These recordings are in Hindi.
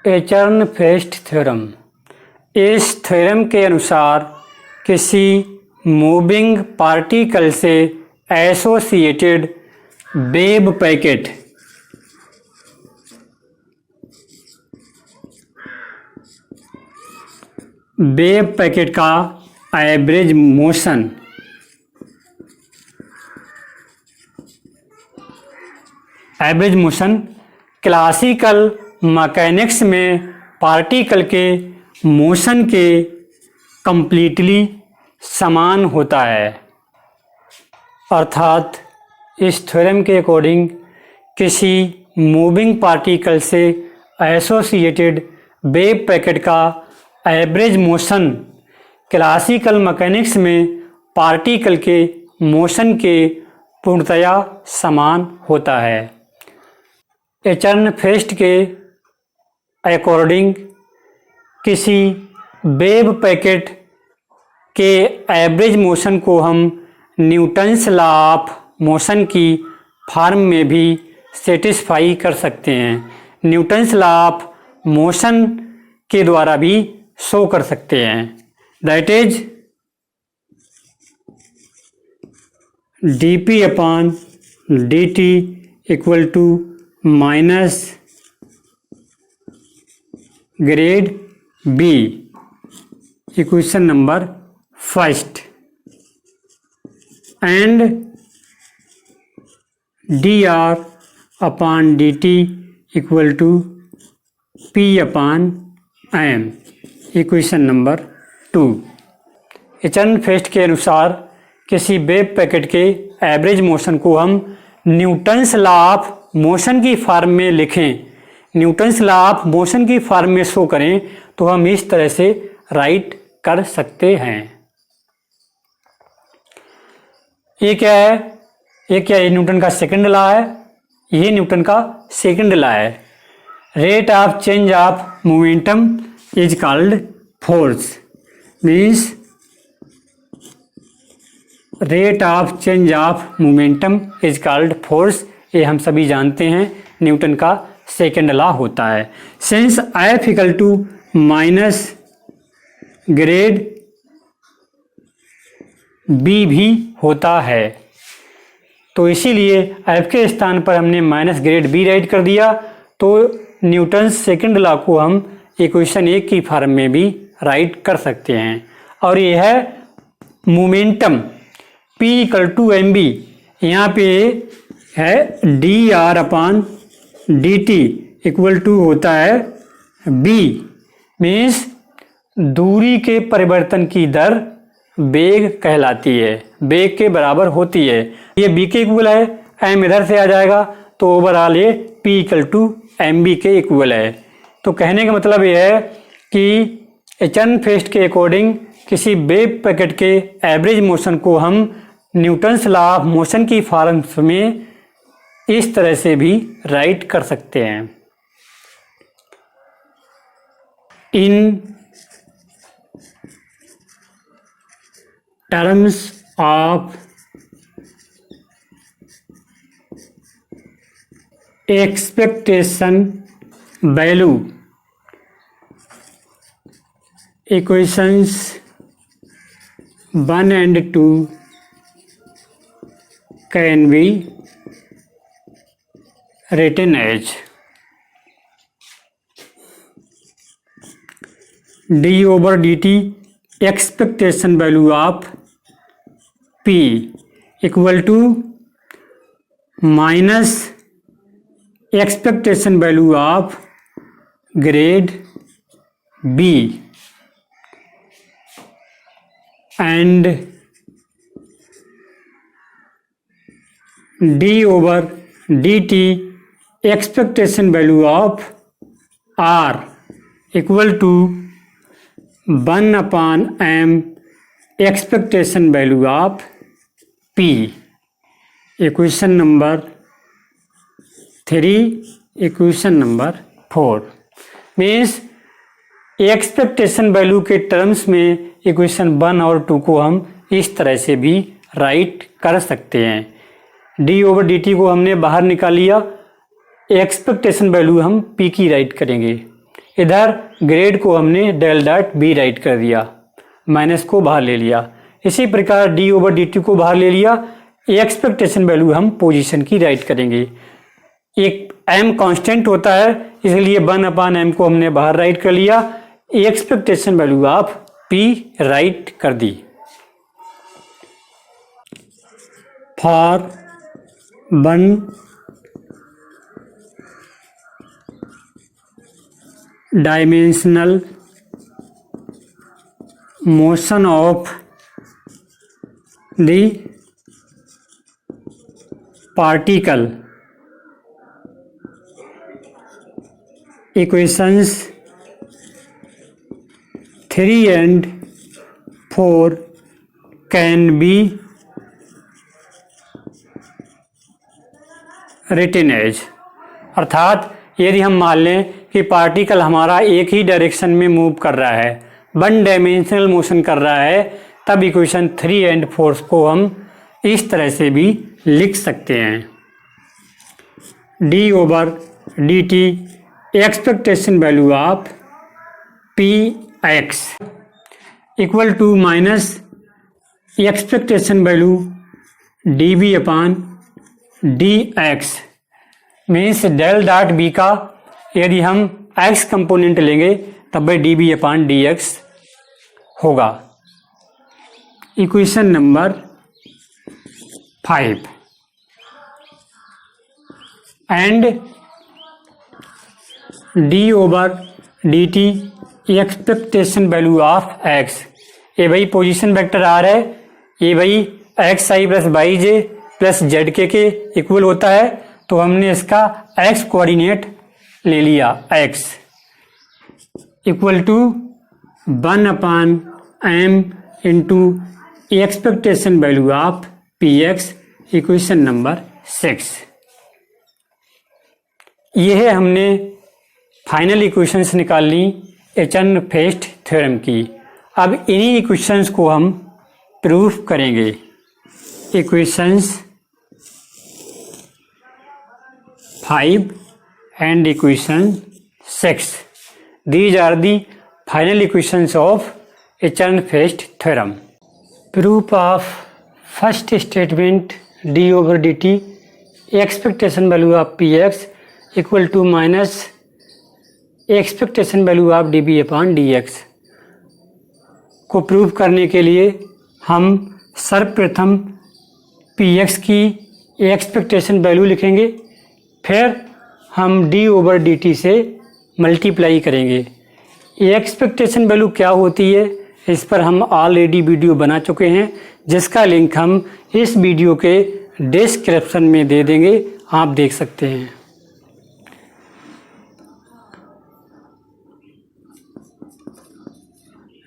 एचर्नफेस्ट थ्योरम। इस थ्योरम के अनुसार किसी मूविंग पार्टिकल से एसोसिएटेड वेव पैकेट का एवरेज मोशन क्लासिकल मैकेनिक्स में पार्टिकल के मोशन के कंप्लीटली समान होता है। अर्थात इस थ्योरम के अकॉर्डिंग किसी मूविंग पार्टिकल से एसोसिएटेड वेव पैकेट का एवरेज मोशन क्लासिकल मैकेनिक्स में पार्टिकल के मोशन के पूर्णतया समान होता है। एचर्नफेस्ट के अकॉर्डिंग किसी वेव पैकेट के एवरेज मोशन को हम न्यूटन्स लॉ ऑफ मोशन की फॉर्म में भी सेटिस्फाई कर सकते हैं। न्यूटन्स लॉ ऑफ मोशन के द्वारा भी शो कर सकते हैं। That is dp upon dt equal to minus grad b, equation number first, and dr upon dt equal to p upon m, equation number 2। Ehrenfest के अनुसार किसी वेव पैकेट के एवरेज मोशन को हम न्यूटन्स लॉ ऑफ मोशन की फॉर्म में लिखें, न्यूटन्स लॉ ऑफ मोशन की फॉर्म में शो करें तो हम इस तरह से राइट कर सकते हैं। ये क्या है? ये न्यूटन का सेकंड लॉ है। ये न्यूटन का सेकंड लॉ है। Rate of change of momentum is called force, means rate of change of momentum is called force. ये हम सभी जानते हैं, न्यूटन का सेकंड लॉ होता है। Since F equal to minus grad B भी होता है, तो इसीलिए एफ के स्थान पर हमने माइनस ग्रेड बी राइट कर दिया। तो न्यूटन सेकंड लॉ को हम इक्वेशन 1 की फॉर्म में भी राइट कर सकते हैं। और ये है momentum P equal to M B. यहाँ पे है D R upon D T equal to होता है b, मीन्स दूरी के परिवर्तन की दर वेग कहलाती है, वेग के बराबर होती है। ये b के इक्वल है, m इधर से आ जाएगा तो ओवरऑल ये p equal to M B के इक्वल है। तो कहने का मतलब ये है कि एचर्नफेस्ट के अकॉर्डिंग किसी वेव पैकेट के एवरेज मोशन को हम न्यूटन्स लॉ ऑफ मोशन की फॉर्म में इस तरह से भी राइट कर सकते हैं। In terms of expectation value, equations 1 and 2 can be written as d over dt expectation value of p equal to minus expectation value of grade b and d over dt expectation value of r equal to 1 upon m expectation value of p, equation number 3, equation number 4। Means expectation value के टर्म्स में इक्वेशन 1 और 2 को हम इस तरह से भी राइट कर सकते हैं। डी ओवर डी टी को हमने बाहर निकाल लिया, एक्सपेक्टेशन वैल्यू हम पी की राइट करेंगे। इधर ग्रेड को हमने डेल डॉट बी राइट कर दिया, माइनस को बाहर ले लिया। इसी प्रकार डी ओवर डी टी को बाहर ले लिया। एक्सपेक्टेशन वैल्यू हम पोजीशन की राइट करेंगे। एक एम कांस्टेंट होता है, इसलिए 1/m को हमने बाहर राइट कर लिया। Expectation value of P write कर दी। For 1 dimensional motion of the particle equations 3 and 4 can be written as. अर्थात यदि हम मान लें कि पार्टिकल हमारा एक ही डायरेक्शन में मूव कर रहा है, 1 डायमेंशनल मोशन कर रहा है, तब इक्वेशन 3 and 4 को हम इस तरह से भी लिख सकते हैं। D over D T expectation value of P x equal to minus expectation value d b upon D x. Means del dot b का यदि हम एक्स कंपोनेंट लेंगे तब वह d b upon D x होगा। Equation number 5 and d over D T expectation value of x. ये भाई पोजीशन वेक्टर आर है, ये भाई x i plus y j plus z k equal होता है, तो हमने इसका एक्स कोऑर्डिनेट ले लिया। X equal to 1/m into expectation value of P x. Equation number 6। यह हमने फाइनल इक्वेशंस निकाल ली एचर्नफेस्ट थ्योरम की। अब इन्हीं इक्वेशंस को हम प्रूफ करेंगे। Equations 5 and equation 6. These are the final equations of Chern-Fest theorem. Proof of first statement d over dt expectation value of px equal to minus expectation value of db upon dx को प्रूव करने के लिए हम सर्वप्रथम px की एक्सपेक्टेशन वैल्यू लिखेंगे, फिर हम d ओवर dt से मल्टीप्लाई करेंगे। ये एक्सपेक्टेशन वैल्यू क्या होती है, इस पर हम ऑलरेडी वीडियो बना चुके हैं, जिसका लिंक हम इस वीडियो के डिस्क्रिप्शन में दे देंगे, आप देख सकते हैं।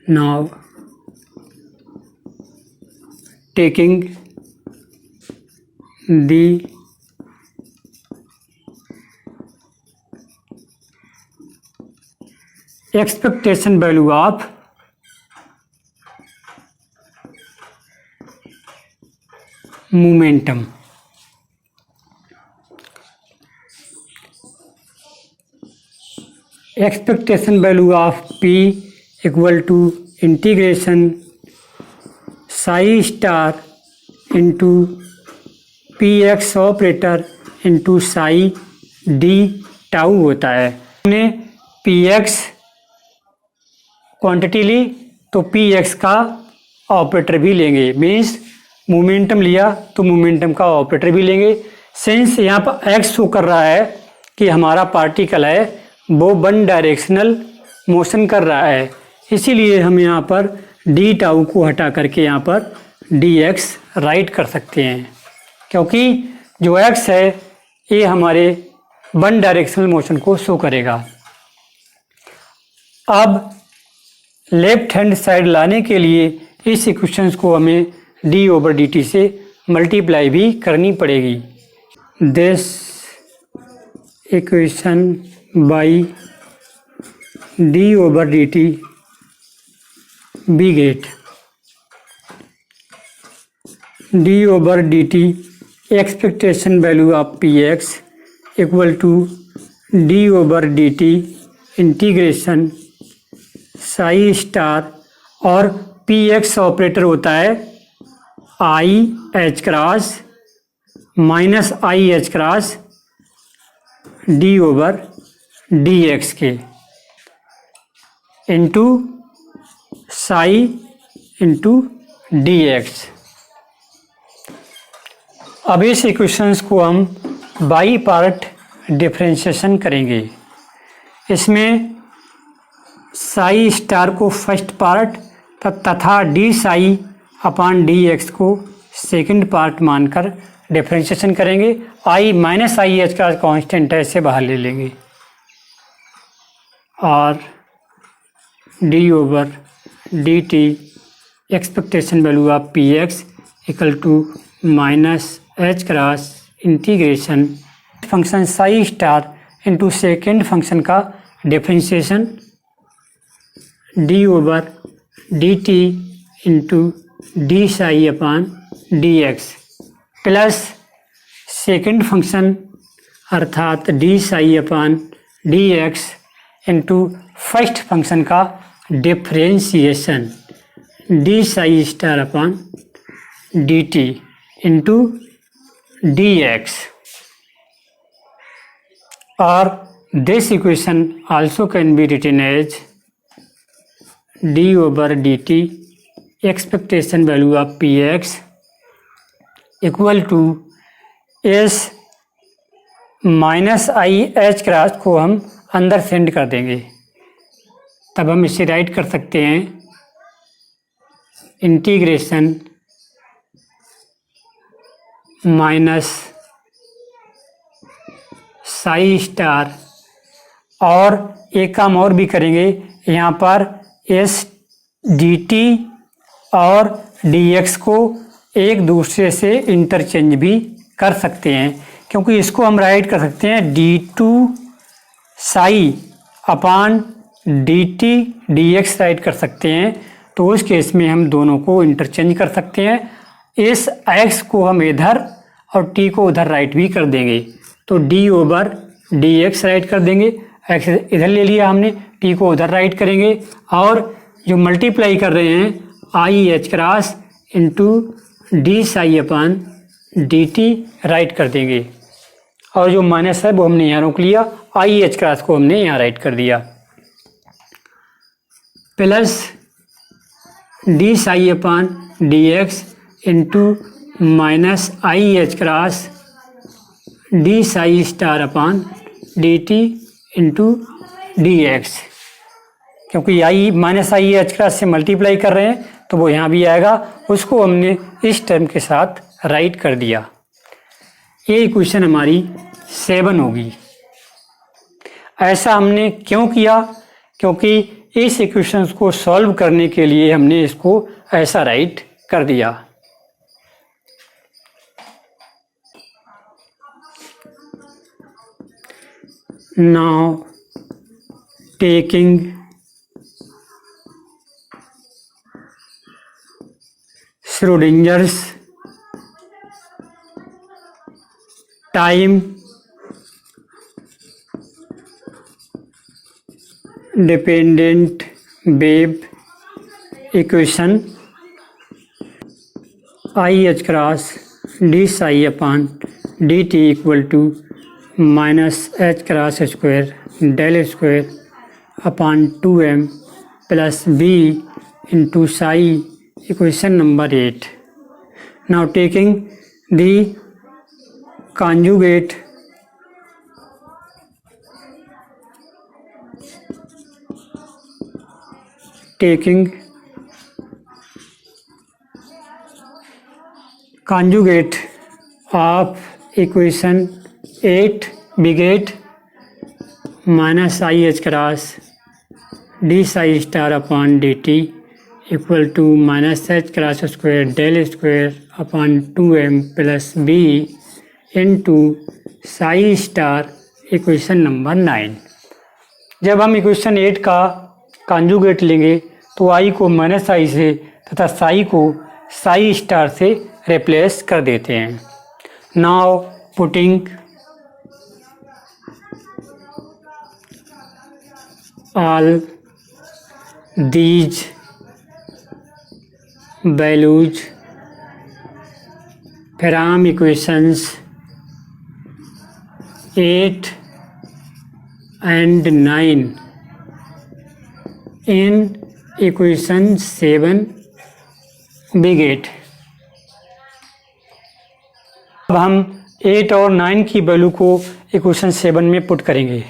Now taking the expectation value of momentum. Expectation value of P equal to integration psi star into px operator into psi d tau होता है। हमने px क्वांटिटी ली तो px का ऑपरेटर भी लेंगे, मीन्स मोमेंटम लिया तो मोमेंटम का ऑपरेटर भी लेंगे। सिंस यहाँ पर x शो कर रहा है कि हमारा पार्टिकल है वो 1 डायरेक्शनल मोशन कर रहा है, इसीलिए हम यहाँ पर डी टाउ को हटा करके यहाँ पर dx राइट कर सकते हैं, क्योंकि जो x है ये हमारे 1 डायरेक्शनल मोशन को शो करेगा। अब लेफ्ट हैंड साइड लाने के लिए इस इक्वेशंस को हमें d ओवर dt से मल्टीप्लाई भी करनी पड़ेगी। This equation by d over dt we get d over dt expectation value of px equal to d over dt integration psi star और पी एक्स ऑपरेटर होता है I H cross minus I H cross D over D X के into psi into D x. अब इस इक्वेशंस को हम बाई पार्ट डिफरेंशिएशन करेंगे। इसमें साई स्टार को फर्स्ट पार्ट तथा D psi upon D x को सेकंड पार्ट मानकर डिफरेंशिएशन करेंगे। आई माइनस आई एच का कांस्टेंट है, इसे बाहर ले लेंगे और D over D T expectation value of P x equal to minus H cross integration function psi star into second function का differentiation D over D T into D psi upon D x plus second function अर्थात D psi upon D x into first function का differentiation d psi star upon d T into D x. और this equation also can be written as d over D T expectation value of P x equal to s minus I H cross को हम अंदर सेंड कर देंगे, तब हम इसे राइट कर सकते हैं इंटीग्रेशन माइनस साई स्टार और एक काम और भी करेंगे, यहाँ पर एस डी टी और डी एक्स को एक दूसरे से इंटरचेंज भी कर सकते हैं, क्योंकि इसको हम राइट कर सकते हैं d two psi upon d t d x write कर सकते हैं। तो उस केस में हम दोनों को इंटरचेंज कर सकते हैं। इस एक्स को हम इधर और टी को उधर राइट भी कर देंगे, तो D over D x write कर देंगे, एक्स इधर ले लिया हमने, टी को उधर राइट करेंगे और जो मल्टीप्लाई कर रहे हैं I H cross into D psi upon d T right कर देंगे और जो माइनस है वो हमने यहाँ रोक लिया, आई एच क्रॉस को हमने यहाँ राइट कर दिया plus d psi upon D x into minus I H cross d psi star upon d T into D x. क्योंकि आई माइनस आई एच क्रॉस से मल्टीप्लाई कर रहे हैं तो वो यहाँ भी आएगा, उसको हमने इस टर्म के साथ राइट कर दिया। ये इक्वेशन हमारी 7 होगी। ऐसा हमने क्यों किया? क्योंकि इस इक्वेशंस को सॉल्व करने के लिए हमने इसको ऐसा राइट कर दिया। Now taking Schrodinger's time dependent wave equation IH cross d psi upon dt equal to minus H cross square del square upon 2m plus b into psi equation number 8। Now taking the conjugate of equation 8 we get minus I H cross d psi star upon D T equal to minus H cross square del square upon 2m plus b into psi star equation number 9। जब हम इक्वेशन 8 का कॉन्जुगेट लेंगे तो आई को माइनस आई से तथा साई को साई स्टार से रिप्लेस कर देते हैं। Now putting all these values from equations 8 and 9 in equation 7 big 8। अब हम 8 और 9 की वैल्यू को इक्वेशन 7 में पुट करेंगे।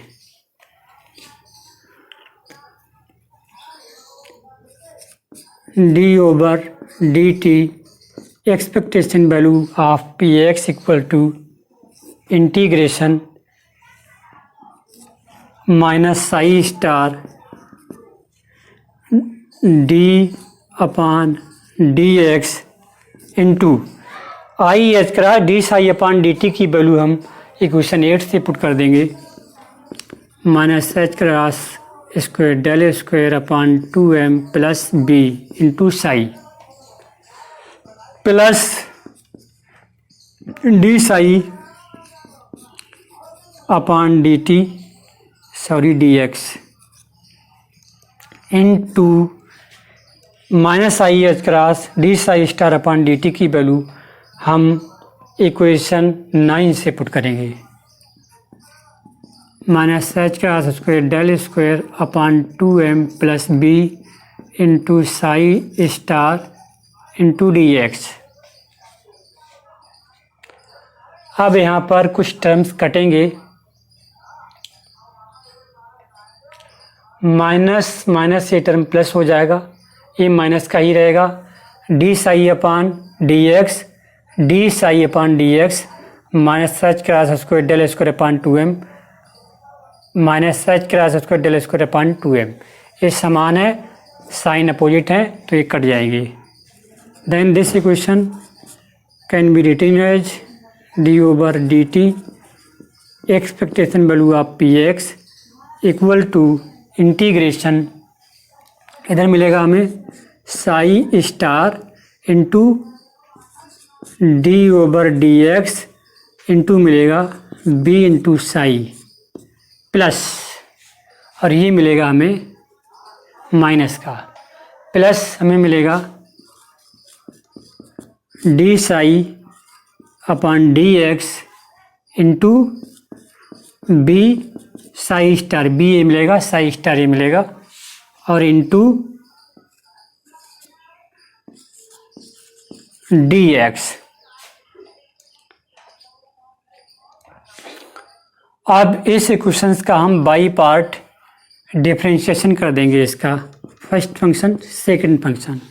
d/dt expectation value of px equal to integration minus psi star d/dx into i h करा d psi upon d t की वैल्यू हम इक्वेशन 8 से पुट कर देंगे। Minus H cross square del square upon 2m plus b into psi plus d psi upon d t d x into minus I H cross d psi star upon d t की वैल्यू हम इक्वेशन 9 से पुट करेंगे। Minus H cross square del square upon 2m plus b into psi star into D x. अब यहाँ पर कुछ टर्म्स कटेंगे। माइनस माइनस ये टर्म प्लस हो जाएगा, ये माइनस का ही रहेगा। D psi upon D x d psi upon D x minus H cross square del square upon 2m minus H cross square del square upon 2m। ये समान है, साइन अपोजिट है तो ये कट जाएंगे। Then this equation can be written as d/dt expectation value of px equal to integration, इधर मिलेगा हमें psi star into d/dx into मिलेगा b इंटू साई प्लस, और ये मिलेगा हमें माइनस का, प्लस हमें मिलेगा d psi upon D x into b psi star, b ये मिलेगा साई स्टार ये मिलेगा, और इंटू डी एक्स। अब इस इक्वेशंस का हम बाई पार्ट डिफरेंशिएशन कर देंगे, इसका first function second function.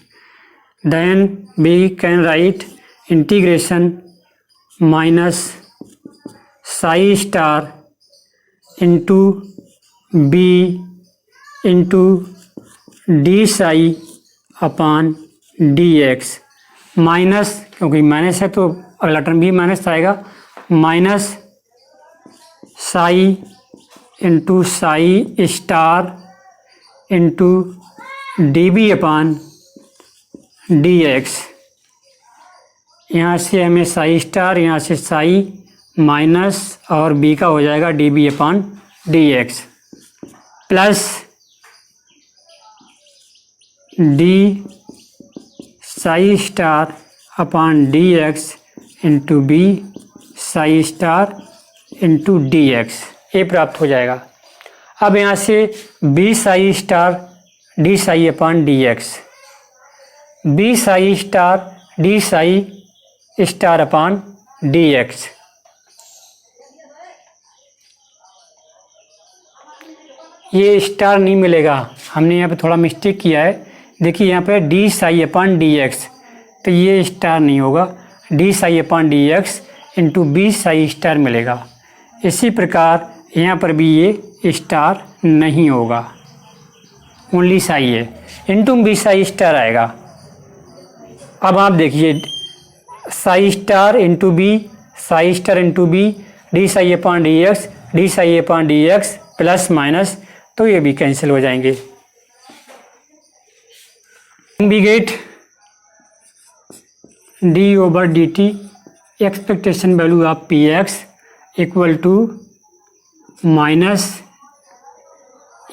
Then we can write integration minus psi star into b into D psi upon D x minus, क्योंकि माइनस है तो अगला टर्म भी माइनस आएगा, minus psi into psi star into d b upon D x. यहाँ से हमें साई स्टार, यहाँ से साई माइनस और बी का हो जाएगा d b upon D x plus d psi star upon D x into b psi star into D x, ये प्राप्त हो जाएगा। अब यहाँ से b psi star d psi upon D x, b psi star d psi star upon D x, ये स्टार नहीं मिलेगा, हमने यहाँ पे थोड़ा मिस्टेक किया है। देखिए यहाँ पे d psi upon D x, तो ये स्टार नहीं होगा, d psi upon D x into b psi star मिलेगा। इसी प्रकार यहाँ पर भी ये स्टार नहीं होगा, ओनली साई है, इंटू बी साई स्टार आएगा। अब आप देखिए psi star into b psi star into b d psi upon D x d psi upon D x plus minus, तो ये भी कैंसिल हो जाएंगे। We get d/dt expectation value of px equal to minus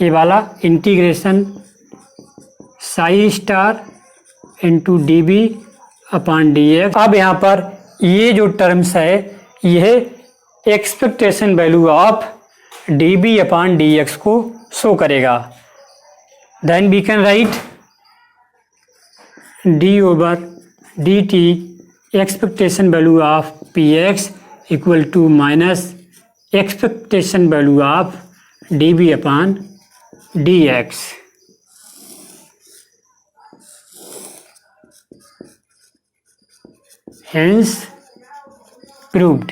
ये वाला integration psi star into d b upon d x. अब यहाँ पर ये जो टर्म्स है यह expectation value of d b upon d x को शो करेगा। Then we can write d over D T expectation value of P x equal to minus expectation value of d b upon d x. Hence proved।